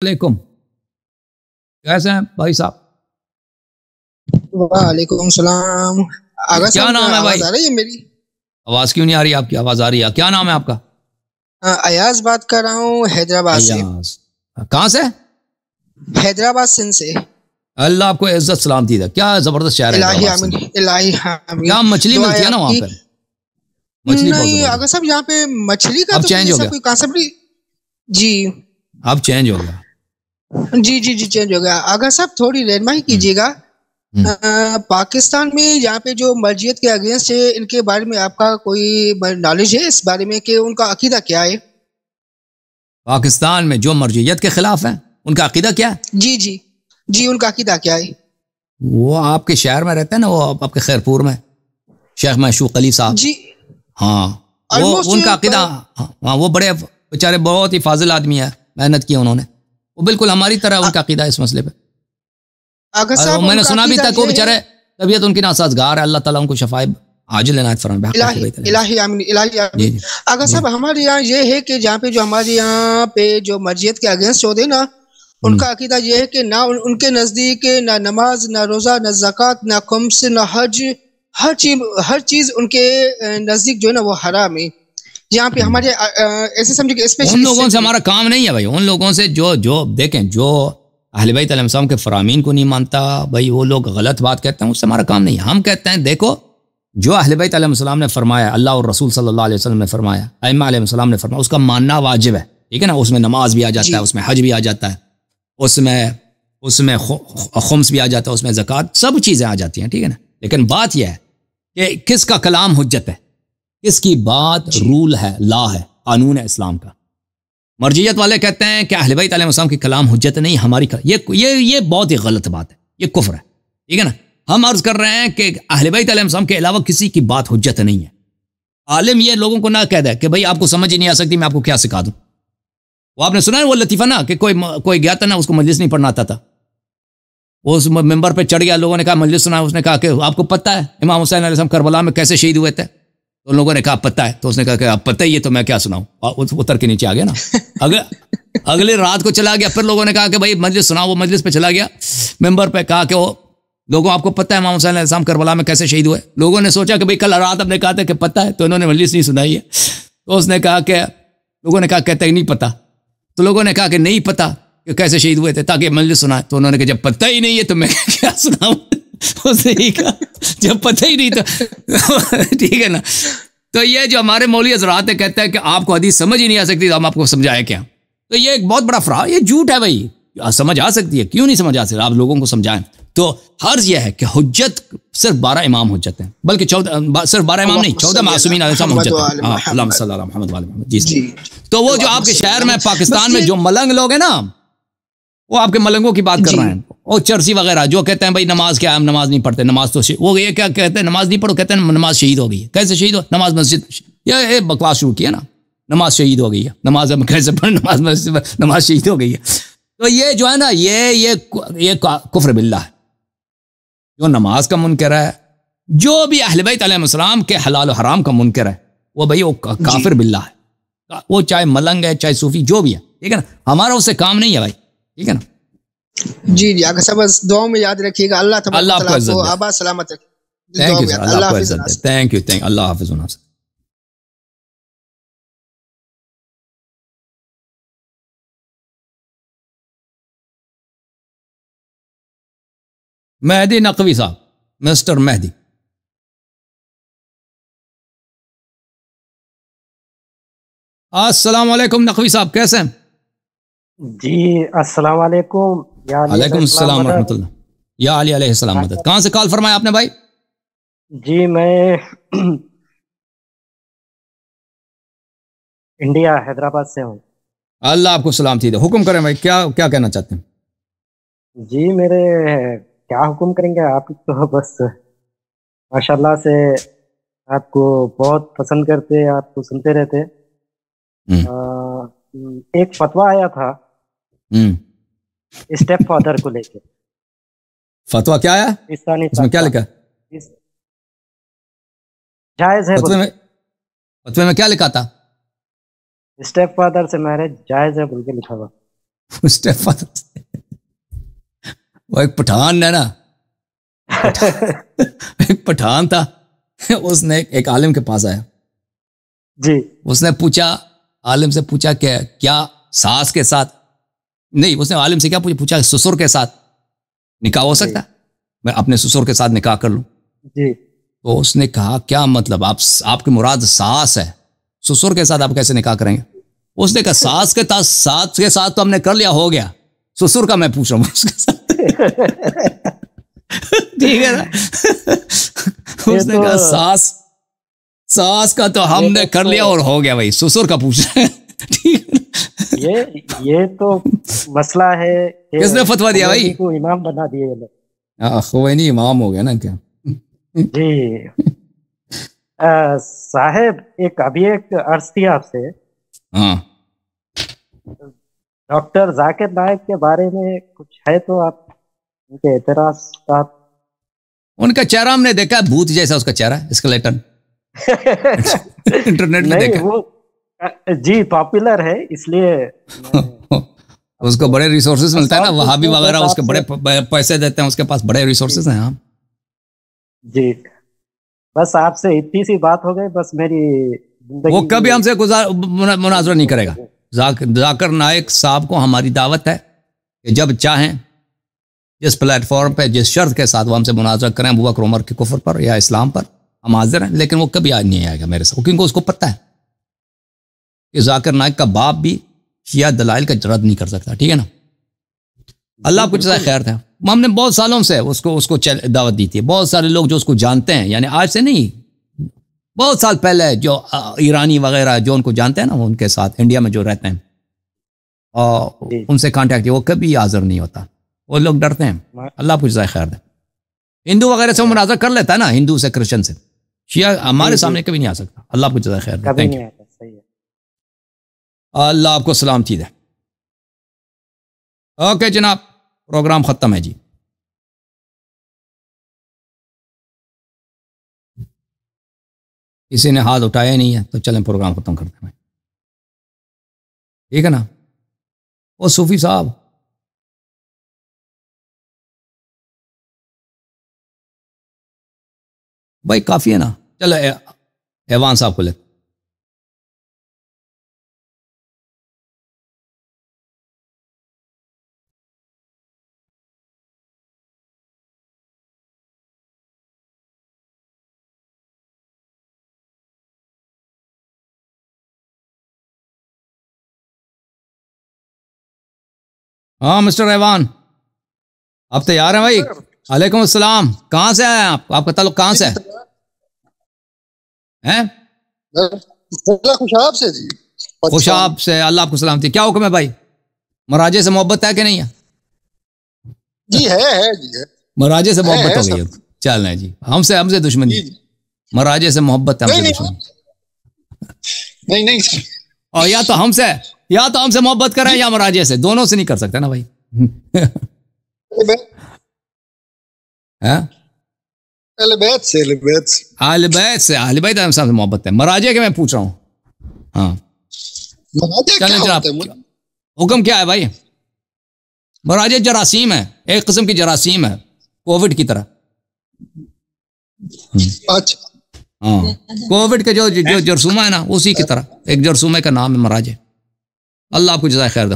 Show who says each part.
Speaker 1: علیکم، کیسے ہیں بھائی صاحب؟
Speaker 2: وعلیکم السلام. آغا
Speaker 1: کیا
Speaker 2: صاحب
Speaker 1: نام ہے بھائی؟
Speaker 2: آواز آ رہی ہے میری؟
Speaker 1: آواز کیوں نہیں آ رہی؟ آپ کی آواز آ رہی ہے. کیا نام ہے آپ کا؟
Speaker 2: ایاز بات کر رہا ہوں حیدرآباد سے.
Speaker 1: ایاز کہاں سے؟
Speaker 2: حیدرآباد سندھ سے.
Speaker 1: اللہ آپ کو عزت سلامتی دے. کیا زبردست شہر ہے
Speaker 2: الہی
Speaker 1: حیدرآباد
Speaker 2: آمین،
Speaker 1: سے.
Speaker 2: الہی آمین.
Speaker 1: کیا مچھلی ملتی ہے نا وہاں پہ؟ مچھلی بہت
Speaker 2: نہیں آغا
Speaker 1: زبردست.
Speaker 2: صاحب یہاں پہ مچھلی کا
Speaker 1: اب
Speaker 2: تو
Speaker 1: چینج ہو
Speaker 2: ایسا
Speaker 1: گیا،
Speaker 2: کوئی کانسیپٹ نہیں. جی
Speaker 1: اب چینج ہو گیا.
Speaker 2: جی جی جی چینج ہو گیا. آغا صاحب تھوڑی رہنمائی کیجیے گا. پاکستان میں یہاں پہ جو مرجعیت کے اگینسٹ ہے، ان کے بارے میں آپ کا کوئی نالج ہے اس بارے میں کہ ان کا عقیدہ کیا ہے؟
Speaker 1: پاکستان میں جو مرجعیت کے خلاف ہیں ان کا عقیدہ کیا ہے؟
Speaker 2: جی جی جی ان کا عقیدہ کیا ہے؟
Speaker 1: وہ آپ کے شہر میں رہتے ہیں نا، وہ آپ کے خیرپور میں شیخ معشوق علی صاحب.
Speaker 2: جی
Speaker 1: ہاں وہ
Speaker 2: آلموسٹ
Speaker 1: ان کا عقیدہ، ہاں وہ بڑے بیچارے بہت ہی فاضل آدمی ہے، محنت کی انہوں نے. وہ بالکل ہماری طرح ان کا عقیدہ ہے اس مسئلے پہ.
Speaker 2: آغا صاحب
Speaker 1: میں
Speaker 2: ان
Speaker 1: نے
Speaker 2: کا
Speaker 1: سنا بھی
Speaker 2: عقیدہ
Speaker 1: تھا کہ وہ
Speaker 2: یہ ہے.
Speaker 1: بیچارے طبیعت ان کی ناسازگار ہے. اللہ تعالیٰ ان کو شفائے عاجل عنایت فرمائے بحق اہل بیت علیہ
Speaker 2: الہی آمین، الہی
Speaker 1: السلام.
Speaker 2: آمین.
Speaker 1: جی
Speaker 2: آغا
Speaker 1: جی
Speaker 2: صاحب ہمارے یہاں یہ ہے کہ جہاں پہ جو ہمارے یہاں پہ جو مرجعیت کے اگینسٹ ہوتے ہیں نا، ان کا عقیدہ یہ ہے کہ نہ ان کے نزدیک نہ نماز، نہ روزہ، نہ زکوٰۃ، نہ خمس، نہ حج، ہر چیز ان کے نزدیک جو ہے نا وہ حرام ہے. یہاں پہ ہمارے ایسے سمجھے کہ
Speaker 1: ان
Speaker 2: اسپیشلی
Speaker 1: لوگوں سے
Speaker 2: سندھ میں.
Speaker 1: ہمارا کام نہیں ہے بھائی. ان لوگوں سے جو دیکھیں، جو اہل بیت علیہ السلام کے فرامین کو نہیں مانتا بھائی، وہ لوگ غلط بات کہتے ہیں، اس سے ہمارا کام نہیں ہے. ہم کہتے ہیں دیکھو جو اہل بیت علیہ السلام نے فرمایا، اللہ اور رسول صلی اللہ علیہ وسلم نے فرمایا، ائمہ علیہ السلام نے فرمایا، اس کا ماننا واجب ہے. ٹھیک ہے نا؟ اس میں نماز بھی آ جاتا ہے،
Speaker 2: جی
Speaker 1: اس میں حج بھی آ جاتا ہے، اس میں خمس بھی آ جاتا ہے، اس میں زکوٰۃ، سب چیزیں آ جاتی ہیں. ٹھیک ہے نا؟ لیکن بات یہ ہے کہ کس کا کلام حجت ہے، کس کی بات
Speaker 2: جی
Speaker 1: رول ہے، لا ہے، قانون ہے اسلام کا. مرجعیت والے کہتے ہیں کہ اہل بیت علیہ السلام کی کلام حجت نہیں، ہماری یہ بہت ہی غلط بات ہے، یہ کفر ہے. ٹھیک ہے نا؟ ہم عرض کر رہے ہیں کہ اہل بیت علیہ السلام کے علاوہ کسی کی بات حجت نہیں ہے. عالم یہ لوگوں کو نہ کہہ دے کہ بھئی آپ کو سمجھ ہی نہیں آ سکتی، میں آپ کو کیا سکھا دوں. وہ آپ نے سنا ہے وہ لطیفہ نا کہ کوئی گیا تھا نا، اس کو مجلس نہیں پڑھنا آتا تھا، وہ اس ممبر پہ چڑھ گیا، لوگوں نے کہا مجلس سنا، اس نے کہا کہ آپ کو پتہ ہے امام حسین علیہ السلام کربلا میں کیسے شہید ہوئے تھے؟ تو لوگوں نے کہا پتہ ہے. تو اس نے کہا کہ آپ پتہ ہی ہے تو میں کیا سناؤں، اتر کے نیچے آ گیا نا. اگلے رات کو چلا گیا، پھر لوگوں نے کہا کہ بھائی مجلس سناؤ. وہ مجلس پہ چلا گیا، ممبر پہ کہا کہ وہ لوگوں آپ کو پتہ ہے امام حسین علیہ السلام کربلا میں کیسے شہید ہوئے؟ لوگوں نے سوچا کہ بھئی کل رات ہم نے کہا تھا کہ پتہ ہے، تو انہوں نے مجلس نہیں سنائی ہے. تو اس نے کہا کہ لوگوں نے کہا کہتے ہیں نہیں پتہ. تو لوگوں نے کہا کہ نہیں پتہ کہ کیسے شہید ہوئے تھے تاکہ مجلس سنائے. تو انہوں نے کہا جب پتہ ہی نہیں ہے تو میں کیا سناؤں. اس نے ہی کہا جب پتہ ہی نہیں تو ٹھیک ہے نا. تو یہ جو ہمارے مولوی حضرات کہتے ہیں کہ آپ کو حدیث سمجھ ہی نہیں آ سکتی تو ہم آپ کو سمجھائے کیا. تو یہ ایک بہت بڑا فراڈ، یہ جھوٹ ہے بھائی. سمجھ آ سکتی ہے، کیوں نہیں سمجھ آ سکتی؟ آپ لوگوں کو سمجھائیں. تو حرض یہ ہے کہ حجت صرف 12 امام حجت ہیں، بلکہ 14، صرف 12 امام نہیں، 14 معصومین علیہ السلام حجت ہیں. اللہم صلی اللہ محمد وعلی محمد. جی. تو وہ جو آپ کے شہر میں پاکستان میں جو ملنگ لوگ ہیں نا، وہ آپ کے ملنگوں کی بات کر رہے ہیں، اور چرسی وغیرہ جو کہتے ہیں بھائی نماز کیا ہے، ہم نماز نہیں پڑھتے. نماز تو وہ یہ کیا کہتے ہیں، نماز نہیں پڑھو، کہتے ہیں نماز شہید ہو گئی ہے. کیسے شہید ہو؟ نماز مسجد. یہ بکواس شروع کیا نا، نماز شہید ہو گئی ہے، نماز ہم کیسے پڑھ، نماز مسجد، نماز شہید ہو گئی ہے. تو یہ جو ہے نا یہ کفر باللہ ہے. جو نماز کا منکر ہے، جو بھی اہل بیت علیہ السلام کے حلال و حرام کا منکر ہے، وہ بھائی وہ کافر باللہ ہے. وہ چاہے ملنگ ہے، چاہے صوفی، جو بھی ہے. ٹھیک ہے نا؟ ہمارا اس سے کام نہیں ہے بھائی. ٹھیک ہے نا؟
Speaker 2: جی جی آگے سب دعاؤں میں یاد رکھیے گا. اللہ تبارک و تعالیٰ آپ کو آباد سلامت رکھے.
Speaker 1: Thank you sir. اللہ آپ کو عزت دے. Thank you. اللہ حافظ. مہدی نقوی صاحب، مسٹر مہدی. السلام علیکم نقوی صاحب، کیسے ہیں؟
Speaker 3: جی السلام علیکم. یا علی
Speaker 1: علیکم
Speaker 3: علیہ السلام
Speaker 1: السلام ورحمۃ
Speaker 3: مدد.
Speaker 1: اللہ. یا علی علیہ السلام مدد. کہاں سے کال فرمایا آپ نے بھائی؟
Speaker 3: جی میں انڈیا حیدرآباد سے ہوں.
Speaker 1: اللہ آپ کو سلامتی دے. حکم کریں بھائی، کیا کہنا چاہتے ہیں؟
Speaker 3: جی میرے کیا حکم کریں گے، آپ تو بس ماشاء اللہ سے آپ کو بہت پسند کرتے، آپ کو سنتے رہتے. ایک فتویٰ آیا تھا اسٹیپ فادر کو لے کے.
Speaker 1: فتویٰ کیا ہے؟
Speaker 3: پاکستانی
Speaker 1: اس میں کیا لکھا ہے؟
Speaker 3: جائز ہے.
Speaker 1: فتوے میں کیا لکھا تھا؟
Speaker 3: اسٹیپ فادر سے میرج جائز ہے بول کے لکھا ہوا.
Speaker 1: وہ ایک پٹھان ہے نا، ایک پٹھان تھا، اس نے ایک عالم کے پاس آیا
Speaker 3: جی،
Speaker 1: اس نے پوچھا، عالم سے پوچھا کہ کیا ساس کے ساتھ نہیں، اس نے عالم سے کیا پوچھا سسر کے ساتھ نکاح ہو سکتا ہے؟ میں اپنے سسر کے ساتھ نکاح کر لوں؟
Speaker 3: جی،
Speaker 1: تو اس نے کہا کیا مطلب، آپ کی مراد ساس ہے، سسر کے ساتھ آپ کیسے نکاح کریں گے؟ اس نے کہا ساس کے ساتھ تو ہم نے کر لیا، ہو گیا، سسر کا میں پوچھ رہا ہوں اس کے ساتھ۔ ٹھیک ہے نا، اس نے کہا ساس کا تو ہم نے کر لیا اور ہو گیا، بھائی سسر کا پوچھ رہے ہیں۔
Speaker 3: یہ تو مسئلہ ہے،
Speaker 1: کس نے فتویٰ دیا بھائی؟
Speaker 3: کو امام بنا دیے لوگ۔
Speaker 1: خوینی امام ہو گیا نا کیا؟
Speaker 3: جی صاحب، ابھی ایک عرض تھی آپ سے،
Speaker 1: ہاں
Speaker 3: ڈاکٹر ذاکر نائک کے بارے میں کچھ ہے تو آپ ان کے اعتراضات؟
Speaker 1: ان کا چہرہ ہم نے دیکھا، بھوت جیسا اس کا چہرہ، اسکلیٹن، انٹرنیٹ میں دیکھا۔
Speaker 3: وہ جی پاپولر ہے، اس لیے
Speaker 1: اس کو بڑے ریسورسز ملتا ہے نا، وہابی وغیرہ اس کے بڑے پیسے دیتے ہیں، اس کے پاس بڑے ریسورسز ہیں۔ ہاں
Speaker 3: جی، بس آپ سے اتنی سی بات ہو گئی، بس میری زندگی،
Speaker 1: وہ کبھی ہم سے مناظرہ نہیں کرے گا۔ ذاکر نائک صاحب کو ہماری دعوت ہے کہ جب چاہیں جس پلیٹ فارم پہ جس شرط کے ساتھ وہ ہم سے مناظرہ کریں، ابو بکر عمر کے کفر پر یا اسلام پر، ہم حاضر ہیں، لیکن وہ کبھی آج نہیں آئے گا میرے ساتھ، کیونکہ اس کو پتہ ہے کہ ذاکر نائک کا باپ بھی شیعہ دلائل کا رد نہیں کر سکتا۔ ٹھیک ہے نا، اللہ آپ کو جزائے خیر تھا۔ ہم نے بہت سالوں سے اس کو دعوت دی تھی، بہت سارے لوگ جو اس کو جانتے ہیں، یعنی آج سے نہیں، بہت سال پہلے جو ایرانی وغیرہ جو ان کو جانتے ہیں نا، وہ ان کے ساتھ انڈیا میں جو رہتے ہیں اور ان سے کانٹیکٹ، وہ کبھی حاضر نہیں ہوتا، وہ لوگ ڈرتے ہیں۔ اللہ آپ کو جزائے خیر دے۔ ہندو وغیرہ سے وہ مناظرہ کر لیتا ہے نا، ہندو سے کرسچن سے، شیعہ ہمارے سامنے کبھی نہیں آ سکتا۔ اللہ آپ کو جزائے خیر دے۔ تھینک یو، اللہ آپ کو سلامتی دے۔ اوکے جناب، پروگرام ختم ہے جی۔ کسی نے ہاتھ اٹھایا نہیں ہے تو چلیں پروگرام ختم کرتے ہیں، ٹھیک ہے نا؟ وہ صوفی صاحب، بھائی کافی ہے نا، چلو ایوان صاحب کو لے۔ ہاں مسٹر ایوان، آپ تیار ہیں بھائی؟ علیکم السلام، کہاں سے آئے ہیں آپ کا تعلق کہاں سے ہے؟
Speaker 4: خوشاب سے جی،
Speaker 1: خوشاب سے، اللہ آپ کو سلامتی۔ کیا حکم ہے بھائی، مراجے سے محبت ہے کہ نہیں ہے؟
Speaker 4: جی ہے جی،
Speaker 1: مراجے سے محبت ہو گئی ہے، چل رہے جی، ہم سے دشمنی، مراجے سے محبت ہے، ہم سے دشمنی
Speaker 4: نہیں،
Speaker 1: اور یا تو ہم سے محبت کریں یا مراجے سے، دونوں سے نہیں کر سکتے نا بھائی۔
Speaker 4: اہل بیت سے
Speaker 1: اہل بیت سے محبت ہے، مراجے کے میں پوچھ رہا ہوں۔ ہاں چلیں جناب، حکم کیا ہے بھائی؟ مراجے جراثیم ہے، ایک قسم کی جراثیم ہے، کووڈ کی طرح۔
Speaker 4: اچھا،
Speaker 1: ہاں کووڈ کا جو جرثومہ ہے نا، اسی کی طرح ایک جرثومے کا نام ہے مراجے۔ اللہ آپ کو جزائے خیر دے۔